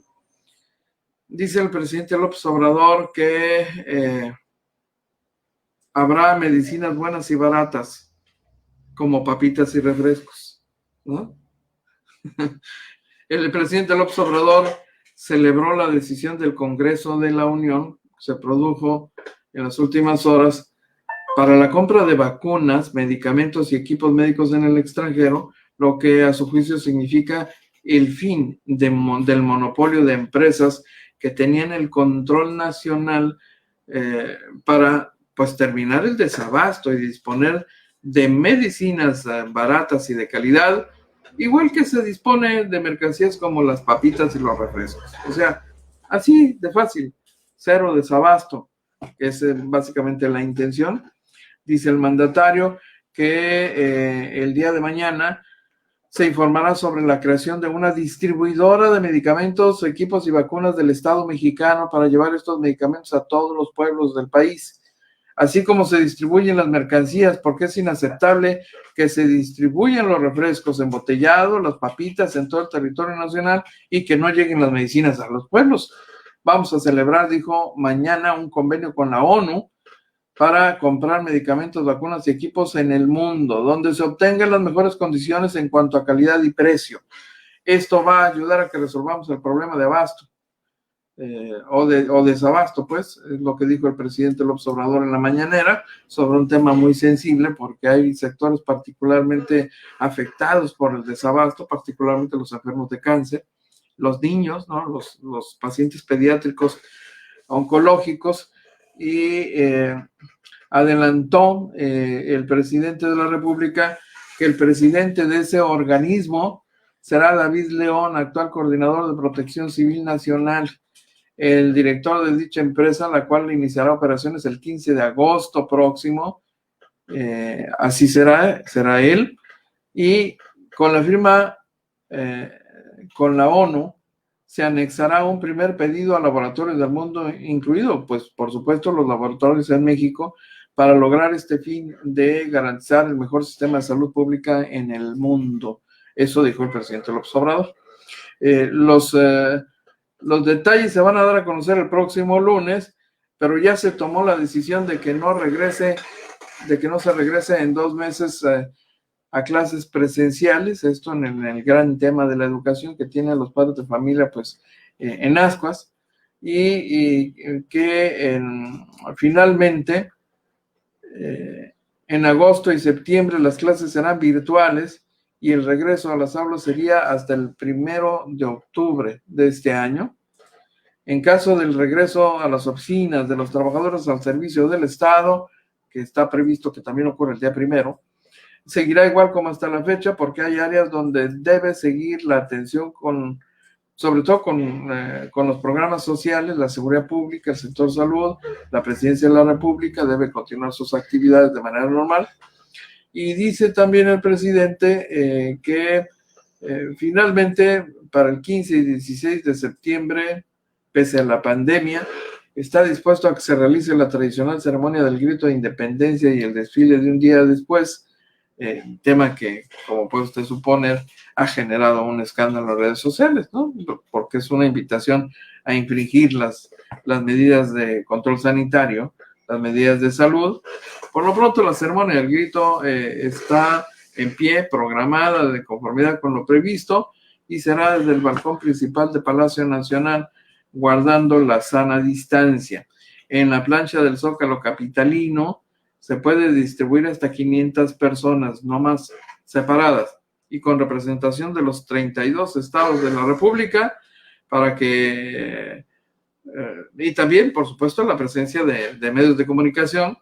Dice el presidente López Obrador que habrá medicinas buenas y baratas, como papitas y refrescos, ¿no? El presidente López Obrador celebró la decisión del Congreso de la Unión, que se produjo en las últimas horas, para la compra de vacunas, medicamentos y equipos médicos en el extranjero, lo que a su juicio significa el fin del monopolio de empresas que tenían el control nacional para pues terminar el desabasto y disponer de medicinas baratas y de calidad, igual que se dispone de mercancías como las papitas y los refrescos. O sea, así de fácil, cero desabasto, que es básicamente la intención. Dice el mandatario que el día de mañana se informará sobre la creación de una distribuidora de medicamentos, equipos y vacunas del Estado mexicano para llevar estos medicamentos a todos los pueblos del país, así como se distribuyen las mercancías, porque es inaceptable que se distribuyan los refrescos embotellados, las papitas en todo el territorio nacional y que no lleguen las medicinas a los pueblos. Vamos a celebrar, dijo, mañana un convenio con la ONU para comprar medicamentos, vacunas y equipos en el mundo, donde se obtengan las mejores condiciones en cuanto a calidad y precio. Esto va a ayudar a que resolvamos el problema de abasto, o desabasto, pues, es lo que dijo el presidente López Obrador en la mañanera, sobre un tema muy sensible, porque hay sectores particularmente afectados por el desabasto, particularmente los enfermos de cáncer, los niños, ¿no? Los pacientes pediátricos oncológicos, y adelantó el presidente de la República que el presidente de ese organismo será David León, actual coordinador de Protección Civil Nacional, el director de dicha empresa, la cual iniciará operaciones el 15 de agosto próximo. Así será él, y con la firma con la ONU se anexará un primer pedido a laboratorios del mundo, incluido, pues, por supuesto, los laboratorios en México, para lograr este fin de garantizar el mejor sistema de salud pública en el mundo. Eso dijo el presidente López Obrador. Los detalles se van a dar a conocer el próximo lunes, pero ya se tomó la decisión de que no se regrese en 2 meses a clases presenciales, esto en el gran tema de la educación que tienen los padres de familia, pues, en ascuas, y que finalmente En agosto y septiembre las clases serán virtuales y el regreso a las aulas sería hasta el 1 de octubre de este año. En caso del regreso a las oficinas de los trabajadores al servicio del Estado, que está previsto que también ocurra el día 1, seguirá igual como hasta la fecha, porque hay áreas donde debe seguir la atención sobre todo con los programas sociales, la seguridad pública, el sector salud. La Presidencia de la República debe continuar sus actividades de manera normal. Y dice también el presidente que finalmente para el 15 y 16 de septiembre, pese a la pandemia, está dispuesto a que se realice la tradicional ceremonia del grito de independencia y el desfile de un día después, tema que, como puede usted suponer, ha generado un escándalo en redes sociales, ¿no? Porque es una invitación a infringir las medidas de control sanitario, las medidas de salud. Por lo pronto, la ceremonia del grito está en pie, programada de conformidad con lo previsto, y será desde el balcón principal de Palacio Nacional, guardando la sana distancia. En la plancha del Zócalo capitalino se puede distribuir hasta 500 personas, no más, separadas, y con representación de los 32 estados de la República, para que, y también, por supuesto, la presencia de medios de comunicación,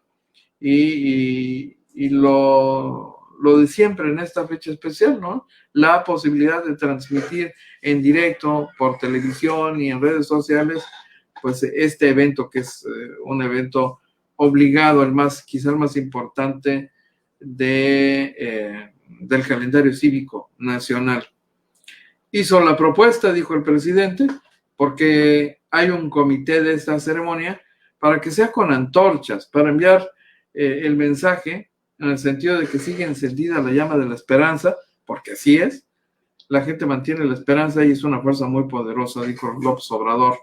y lo de siempre en esta fecha especial, ¿no? La posibilidad de transmitir en directo por televisión y en redes sociales, pues este evento, que es un evento obligado, quizá el más importante del calendario cívico nacional. Hizo la propuesta, dijo el presidente, porque hay un comité de esta ceremonia para que sea con antorchas, para enviar el mensaje en el sentido de que sigue encendida la llama de la esperanza, porque así es. La gente mantiene la esperanza y es una fuerza muy poderosa, dijo López Obrador,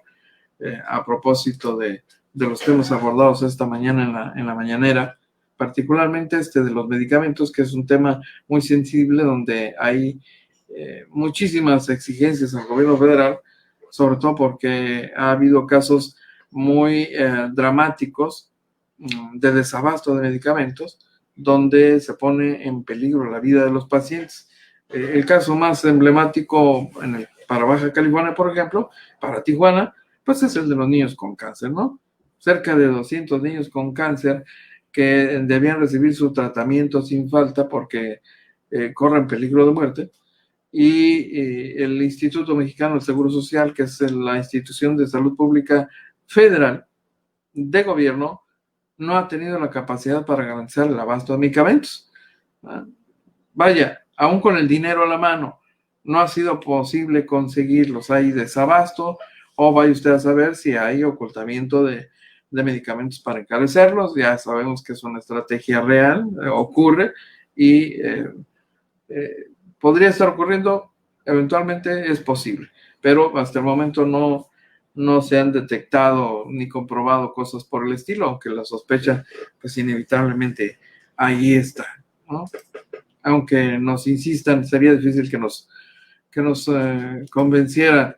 a propósito de los temas abordados esta mañana en la mañanera, particularmente de los medicamentos, que es un tema muy sensible, donde hay muchísimas exigencias al gobierno federal, sobre todo porque ha habido casos muy dramáticos de desabasto de medicamentos, donde se pone en peligro la vida de los pacientes. El caso más emblemático para Baja California, por ejemplo, para Tijuana, pues es el de los niños con cáncer, ¿no? Cerca de 200 niños con cáncer que debían recibir su tratamiento sin falta porque corren peligro de muerte. Y el Instituto Mexicano del Seguro Social, que es la institución de salud pública federal de gobierno, no ha tenido la capacidad para garantizar el abasto de medicamentos. Vaya, aún con el dinero a la mano, no ha sido posible conseguirlos. Hay desabasto, o vaya usted a saber si hay ocultamiento de medicamentos para encarecerlos. Ya sabemos que es una estrategia real, ocurre, y podría estar ocurriendo, eventualmente es posible, pero hasta el momento no se han detectado ni comprobado cosas por el estilo, aunque la sospecha, pues inevitablemente ahí está, ¿no? Aunque nos insistan, sería difícil que nos convencieran.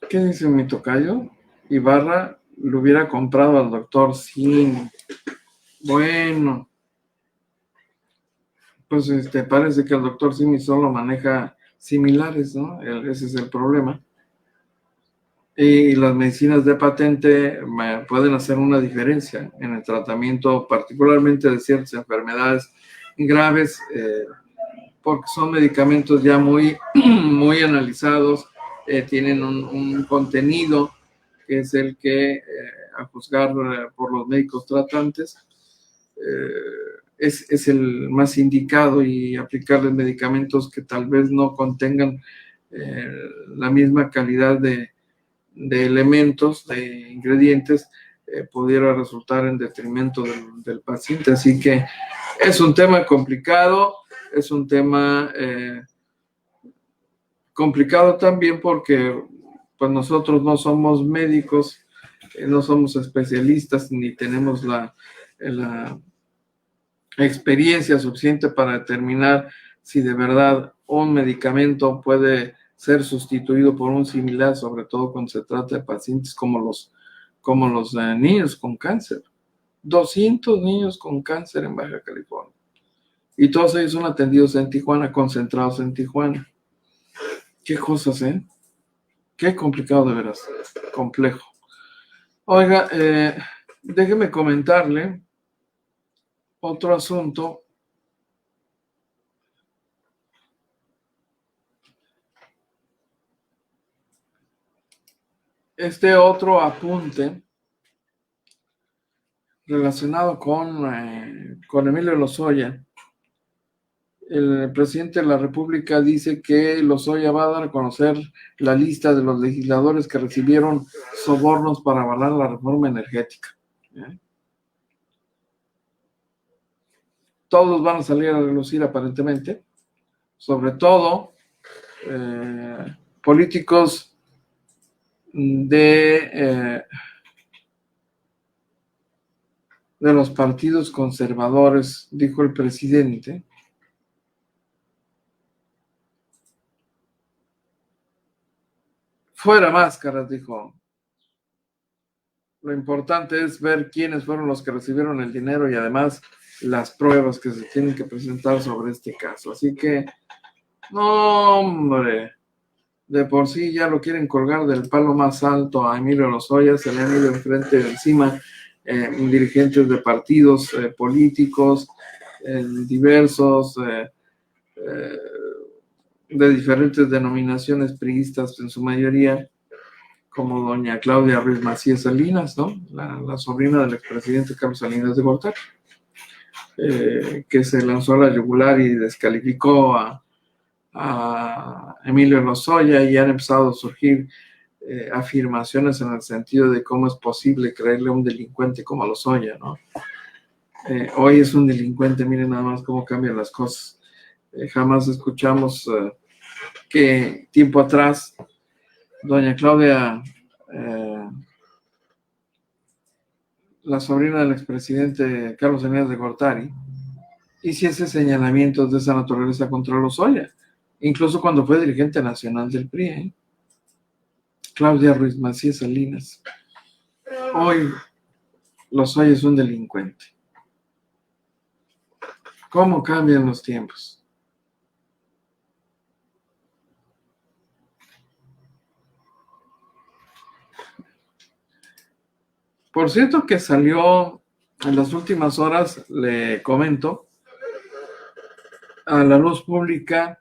¿Qué dice mi tocayo? Ibarra lo hubiera comprado al doctor Simi. Bueno, pues parece que el doctor Simi solo maneja similares, ¿no? Ese es el problema. Y las medicinas de patente pueden hacer una diferencia en el tratamiento, particularmente de ciertas enfermedades graves, porque son medicamentos ya muy, muy analizados, tienen un contenido que es el que, a juzgar por los médicos tratantes, es el más indicado, y aplicarles medicamentos que tal vez no contengan la misma calidad de elementos, de ingredientes, pudiera resultar en detrimento del paciente. Así que es un tema complicado, es un tema complicado también porque pues nosotros no somos médicos, no somos especialistas, ni tenemos la experiencia suficiente para determinar si de verdad un medicamento puede ser sustituido por un similar, sobre todo cuando se trata de pacientes como los niños con cáncer. 200 niños con cáncer en Baja California. Y todos ellos son atendidos en Tijuana, concentrados en Tijuana. Qué cosas, ¿eh? Qué complicado de veras, complejo. Oiga, déjeme comentarle otro asunto. Este otro apunte relacionado con Emilio Lozoya. El presidente de la República dice que Lozoya va a dar a conocer la lista de los legisladores que recibieron sobornos para avalar la reforma energética. Todos van a salir a relucir aparentemente, sobre todo políticos de los partidos conservadores, dijo el presidente. Fuera máscaras, dijo. Lo importante es ver quiénes fueron los que recibieron el dinero y además las pruebas que se tienen que presentar sobre este caso. Así que, no, hombre, de por sí ya lo quieren colgar del palo más alto a Emilio Lozoya, se le han ido enfrente encima dirigentes de partidos políticos diversos, de diferentes denominaciones priistas en su mayoría, como doña Claudia Ruiz Macías Salinas, ¿no? La sobrina del expresidente Carlos Salinas de Gortari, que se lanzó a la yugular y descalificó a Emilio Lozoya, y han empezado a surgir afirmaciones en el sentido de cómo es posible creerle a un delincuente como Lozoya, ¿no? Hoy es un delincuente, miren nada más cómo cambian las cosas. Jamás escuchamos que tiempo atrás doña Claudia, la sobrina del expresidente Carlos Salinas de Gortari, hiciese señalamientos de esa naturaleza contra Lozoya, incluso cuando fue dirigente nacional del PRI, Claudia Ruiz Macías Salinas. Hoy Lozoya es un delincuente. ¿Cómo cambian los tiempos? Por cierto que salió en las últimas horas, le comento, a la luz pública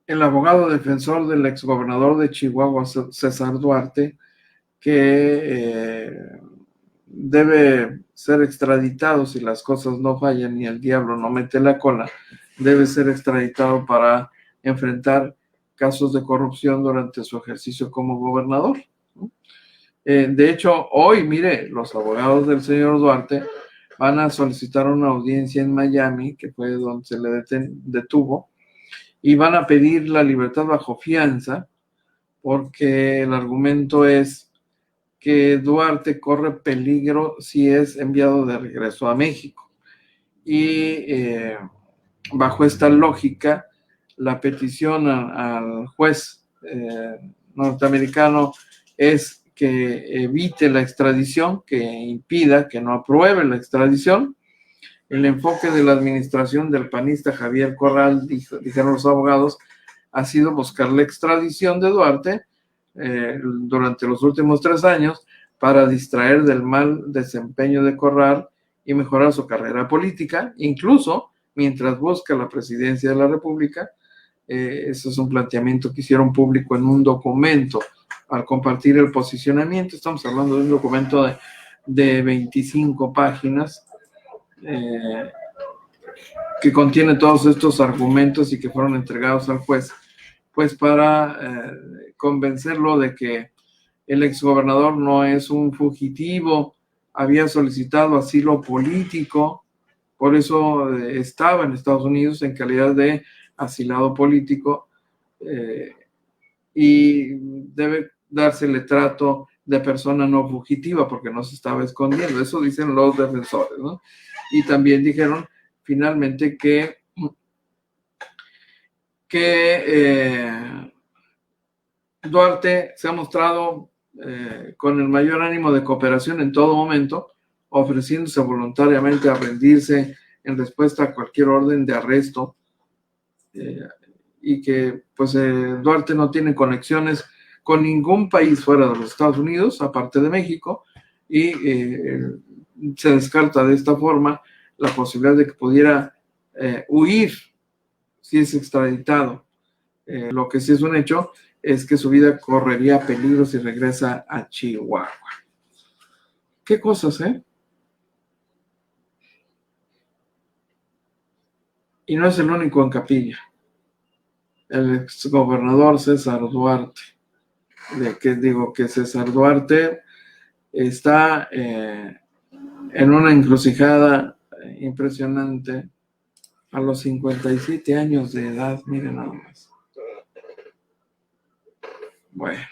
el abogado defensor del exgobernador de Chihuahua, César Duarte, que debe ser extraditado si las cosas no fallan y el diablo no mete la cola, debe ser extraditado para enfrentar casos de corrupción durante su ejercicio como gobernador. De hecho, hoy, mire, los abogados del señor Duarte van a solicitar una audiencia en Miami, que fue donde se le detuvo, y van a pedir la libertad bajo fianza, porque el argumento es que Duarte corre peligro si es enviado de regreso a México. Y bajo esta lógica, la petición al juez norteamericano es que evite la extradición, que impida, que no apruebe la extradición. El enfoque de la administración del panista Javier Corral, dijeron los abogados, ha sido buscar la extradición de Duarte durante los últimos 3 años para distraer del mal desempeño de Corral y mejorar su carrera política, incluso mientras busca la presidencia de la República. Eso es un planteamiento que hicieron público en un documento al compartir el posicionamiento. Estamos hablando de un documento de 25 páginas que contiene todos estos argumentos y que fueron entregados al juez, pues para convencerlo de que el exgobernador no es un fugitivo, había solicitado asilo político, por eso estaba en Estados Unidos en calidad de asilado político, y debe dársele trato de persona no fugitiva porque no se estaba escondiendo. Eso dicen los defensores, ¿no? Y también dijeron finalmente que Duarte se ha mostrado con el mayor ánimo de cooperación en todo momento, ofreciéndose voluntariamente a rendirse en respuesta a cualquier orden de arresto, y que pues Duarte no tiene conexiones con ningún país fuera de los Estados Unidos, aparte de México, y se descarta de esta forma la posibilidad de que pudiera huir si es extraditado. Lo que sí es un hecho es que su vida correría peligro si regresa a Chihuahua. ¿Qué cosas, Y no es el único en capilla. El exgobernador César Duarte. Que César Duarte está en una encrucijada impresionante a los 57 años de edad, miren nada más. Bueno,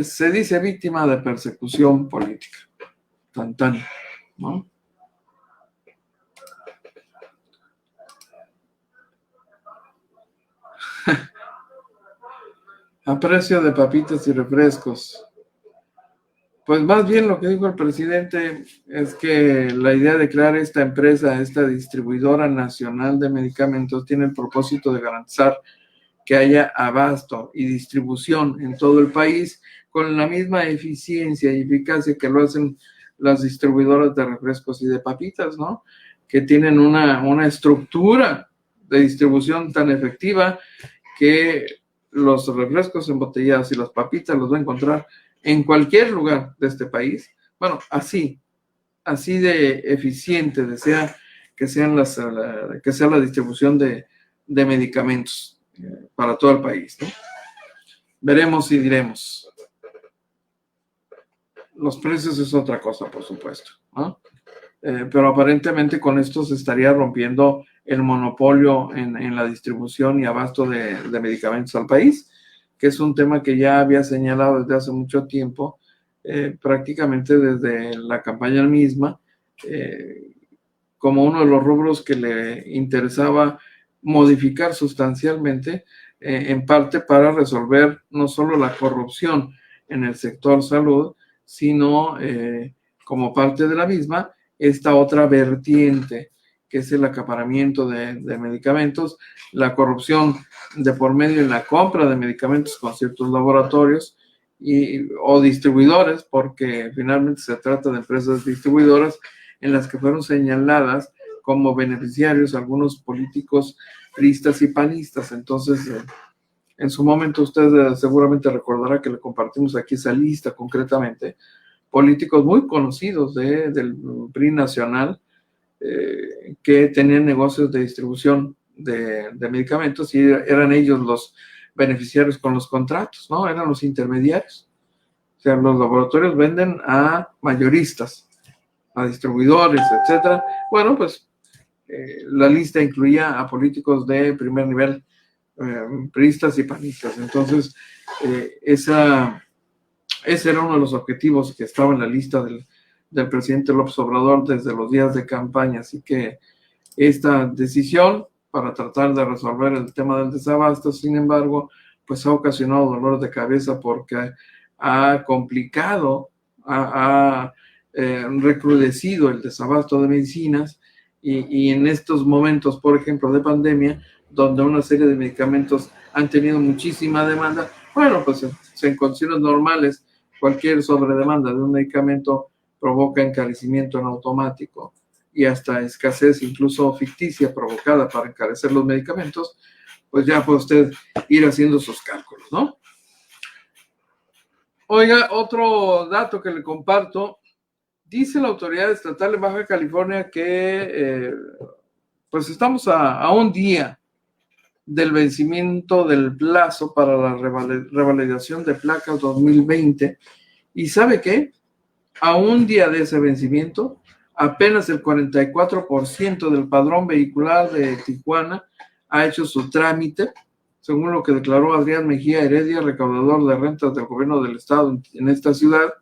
se dice víctima de persecución política, ¿no? A precio de papitas y refrescos. Pues más bien lo que dijo el presidente es que la idea de crear esta empresa, esta distribuidora nacional de medicamentos, tiene el propósito de garantizar que haya abasto y distribución en todo el país con la misma eficiencia y eficacia que lo hacen las distribuidoras de refrescos y de papitas, ¿no? Que tienen una estructura de distribución tan efectiva que los refrescos embotellados y las papitas los va a encontrar en cualquier lugar de este país. Bueno, así de eficiente desea que sea la distribución de medicamentos para todo el país, ¿no? Veremos y diremos. Los precios es otra cosa, por supuesto, ¿no? Pero aparentemente con esto se estaría rompiendo el monopolio en la distribución y abasto de medicamentos al país, que es un tema que ya había señalado desde hace mucho tiempo, prácticamente desde la campaña misma, como uno de los rubros que le interesaba modificar sustancialmente, en parte para resolver no solo la corrupción en el sector salud, sino como parte de la misma, esta otra vertiente, que es el acaparamiento de medicamentos, la corrupción de por medio en la compra de medicamentos con ciertos laboratorios o distribuidores, porque finalmente se trata de empresas distribuidoras en las que fueron señaladas como beneficiarios algunos políticos priistas y panistas. Entonces, en su momento usted seguramente recordará que le compartimos aquí esa lista concretamente, políticos muy conocidos del PRI nacional, que tenían negocios de distribución de medicamentos y eran ellos los beneficiarios con los contratos, ¿no? Eran los intermediarios. O sea, los laboratorios venden a mayoristas, a distribuidores, etcétera. Bueno, pues la lista incluía a políticos de primer nivel, priistas y panistas. Entonces, ese era uno de los objetivos que estaba en la lista del presidente López Obrador desde los días de campaña. Así que esta decisión para tratar de resolver el tema del desabasto, sin embargo, pues ha ocasionado dolor de cabeza porque ha complicado, ha recrudecido el desabasto de medicinas y en estos momentos, por ejemplo, de pandemia, donde una serie de medicamentos han tenido muchísima demanda, bueno, pues en condiciones normales, cualquier sobredemanda de un medicamento provoca encarecimiento en automático y hasta escasez incluso ficticia provocada para encarecer los medicamentos, pues ya puede usted ir haciendo sus cálculos, ¿no? Oiga, otro dato que le comparto, dice la autoridad estatal de Baja California que pues estamos a un día del vencimiento del plazo para la revalidación de placas 2020 y ¿sabe qué? A un día de ese vencimiento, apenas el 44% del padrón vehicular de Tijuana ha hecho su trámite, según lo que declaró Adrián Mejía Heredia, recaudador de rentas del gobierno del estado en esta ciudad.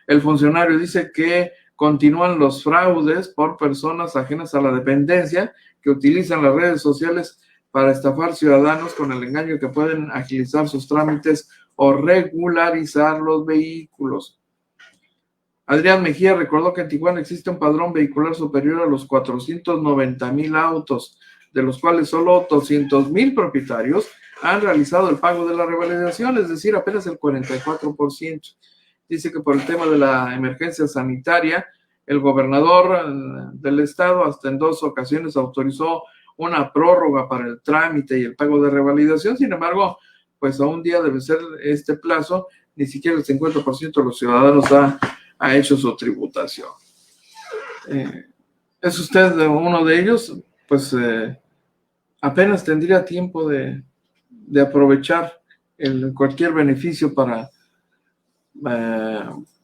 El funcionario dice que continúan los fraudes por personas ajenas a la dependencia que utilizan las redes sociales para estafar ciudadanos con el engaño que pueden agilizar sus trámites o regularizar los vehículos. Adrián Mejía recordó que en Tijuana existe un padrón vehicular superior a los 490,000 autos, de los cuales solo 200,000 propietarios han realizado el pago de la revalidación, es decir, apenas el 44%. Dice que por el tema de la emergencia sanitaria, el gobernador del estado hasta en 2 ocasiones autorizó una prórroga para el trámite y el pago de revalidación. Sin embargo, pues a un día debe ser este plazo, ni siquiera el 50% de los ciudadanos ha hecho su tributación. ¿Es usted uno de ellos? Pues apenas tendría tiempo de aprovechar cualquier beneficio para,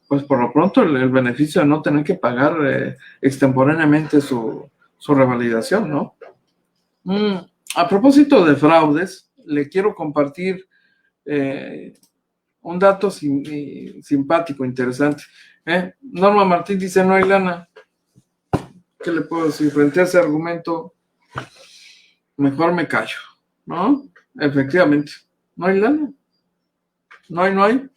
pues por lo pronto el beneficio de no tener que pagar extemporáneamente su revalidación, ¿no? A propósito de fraudes, le quiero compartir un dato simpático, interesante. Norma Martín dice, no hay lana. ¿Qué le puedo decir? Frente a ese argumento, mejor me callo, ¿no? Efectivamente, no hay lana. No hay.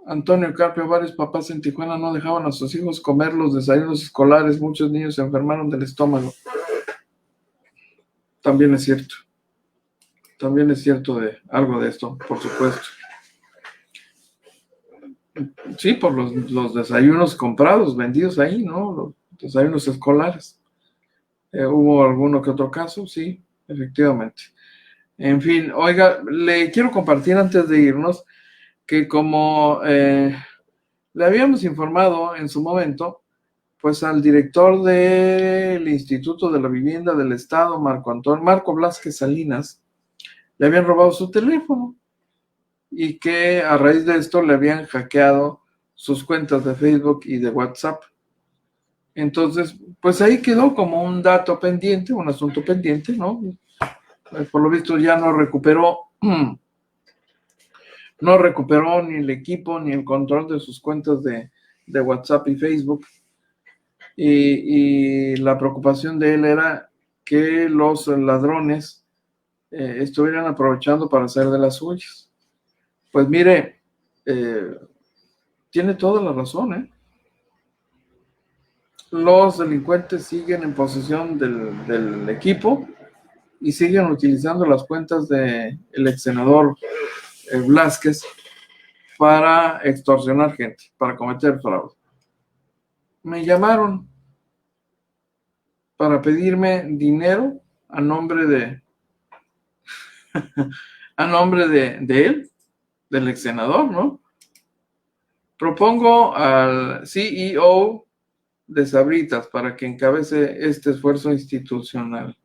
Antonio Carpio, varios papás en Tijuana no dejaban a sus hijos comer los desayunos escolares. Muchos niños se enfermaron del estómago. También es cierto. También es cierto de algo de esto, por supuesto. Sí, por los desayunos comprados, vendidos ahí, ¿no? Los desayunos escolares. Hubo alguno que otro caso, sí, efectivamente. En fin, oiga, le quiero compartir antes de irnos que como le habíamos informado en su momento, pues al director del Instituto de la Vivienda del Estado, Marco Blasquez Salinas, le habían robado su teléfono y que a raíz de esto le habían hackeado sus cuentas de Facebook y de WhatsApp. Entonces, pues ahí quedó como un dato pendiente, un asunto pendiente, ¿no? Por lo visto ya no recuperó ni el equipo ni el control de sus cuentas de WhatsApp y Facebook. Y la preocupación de él era que los ladrones estuvieran aprovechando para hacer de las suyas. Pues mire, tiene toda la razón, ¿eh? Los delincuentes siguen en posesión del equipo y siguen utilizando las cuentas del ex senador Blasquez para extorsionar gente, para cometer fraude. Me llamaron para pedirme dinero a nombre de él, del ex senador, ¿no? Propongo al CEO de Sabritas para que encabece este esfuerzo institucional.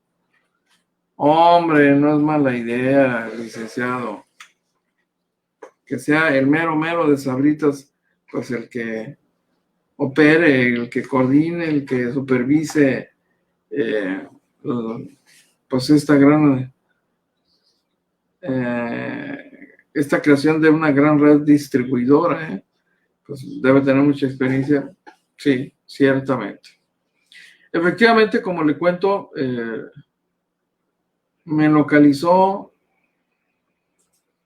Hombre, no es mala idea, licenciado. Que sea el mero de Sabritas, pues el que opere, el que coordine, el que supervise, pues esta gran, esta creación de una gran red distribuidora, pues debe tener mucha experiencia, sí, ciertamente. Efectivamente, como le cuento, me localizó.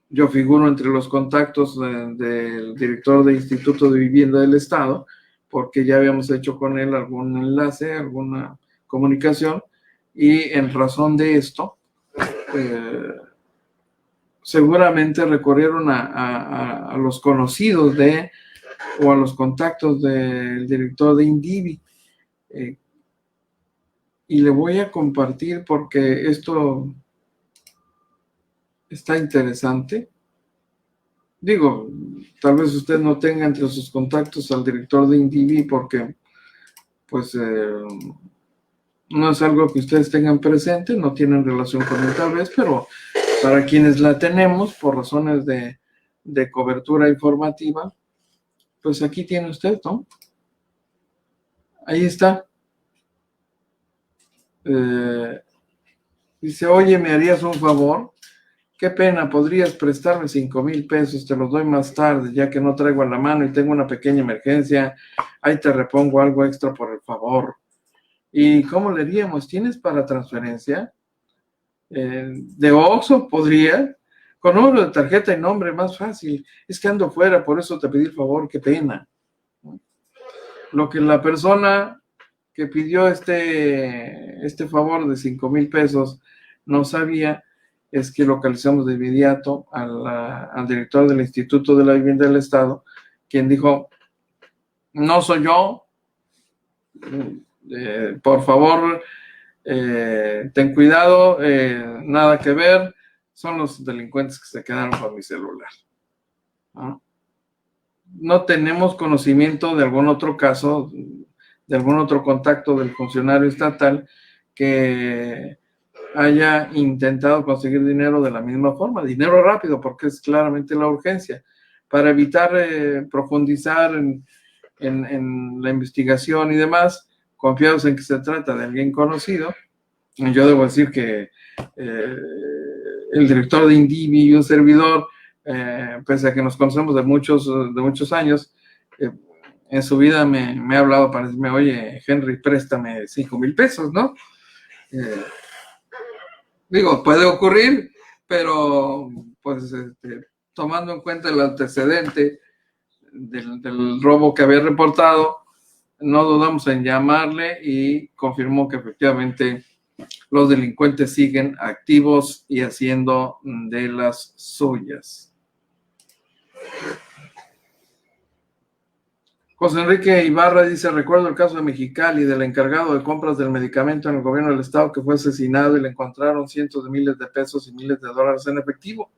Yo figuro entre los contactos del director del Instituto de Vivienda del Estado, porque ya habíamos hecho con él algún enlace, alguna comunicación, y en razón de esto, seguramente recurrieron a los conocidos o a los contactos del director de Indivi. Y le voy a compartir porque esto está interesante. Digo, tal vez usted no tenga entre sus contactos al director de Indivi porque, pues, no es algo que ustedes tengan presente, no tienen relación con él tal vez, pero para quienes la tenemos por razones de cobertura informativa, pues aquí tiene usted, ¿no? Ahí está. Dice, oye, ¿me harías un favor? Qué pena, podrías prestarme 5,000 pesos, te los doy más tarde, ya que no traigo a la mano y tengo una pequeña emergencia. Ahí te repongo algo extra por el favor. ¿Y cómo le haríamos? ¿Tienes para transferencia? de Oxxo, podría, con número de tarjeta y nombre, más fácil. Es que ando fuera, por eso te pedí el favor, qué pena. Lo que la persona que pidió este favor de 5,000 pesos no sabía es que localizamos de inmediato al director del Instituto de la Vivienda del Estado, quien dijo, no soy yo, por favor, ten cuidado, nada que ver, son los delincuentes que se quedaron con mi celular. No tenemos conocimiento de algún otro caso, de algún otro contacto del funcionario estatal que haya intentado conseguir dinero de la misma forma, dinero rápido, porque es claramente la urgencia, para evitar profundizar en la investigación y demás, confiados en que se trata de alguien conocido. Yo debo decir que el director de Indivi y un servidor, pese a que nos conocemos de muchos años, en su vida me ha hablado para decirme, oye, Henry, préstame 5,000 pesos, ¿no? Digo, puede ocurrir, pero pues tomando en cuenta el antecedente del robo que había reportado, no dudamos en llamarle y confirmó que efectivamente los delincuentes siguen activos y haciendo de las suyas. José Enrique Ibarra dice, recuerdo el caso de Mexicali, del encargado de compras del medicamento en el gobierno del estado que fue asesinado y le encontraron cientos de miles de pesos y miles de dólares en efectivo.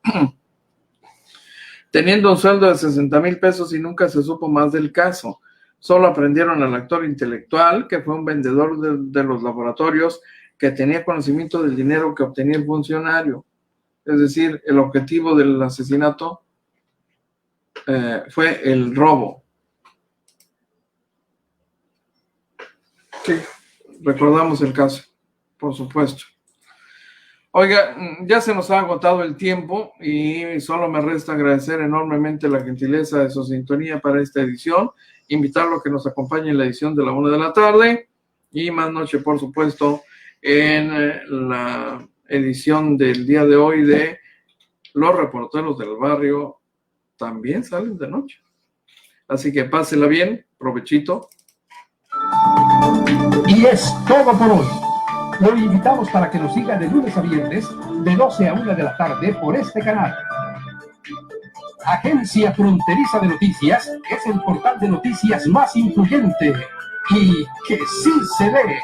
Teniendo un sueldo de 60,000 pesos y nunca se supo más del caso. Solo aprendieron al actor intelectual, que fue un vendedor de los laboratorios, que tenía conocimiento del dinero que obtenía el funcionario. Es decir, el objetivo del asesinato fue el robo. Sí, recordamos el caso, por supuesto. Oiga, ya se nos ha agotado el tiempo y solo me resta agradecer enormemente la gentileza de su sintonía para esta edición, invitarlo a que nos acompañe en la edición de la 1 de la tarde y más noche, por supuesto, en la edición del día de hoy de Los Reporteros del Barrio, también salen de noche. Así que pásela bien, provechito. Y es todo por hoy. Lo invitamos para que nos siga de lunes a viernes, de 12 a 1 de la tarde por este canal. Agencia Fronteriza de Noticias es el portal de noticias más influyente y que sí se lee.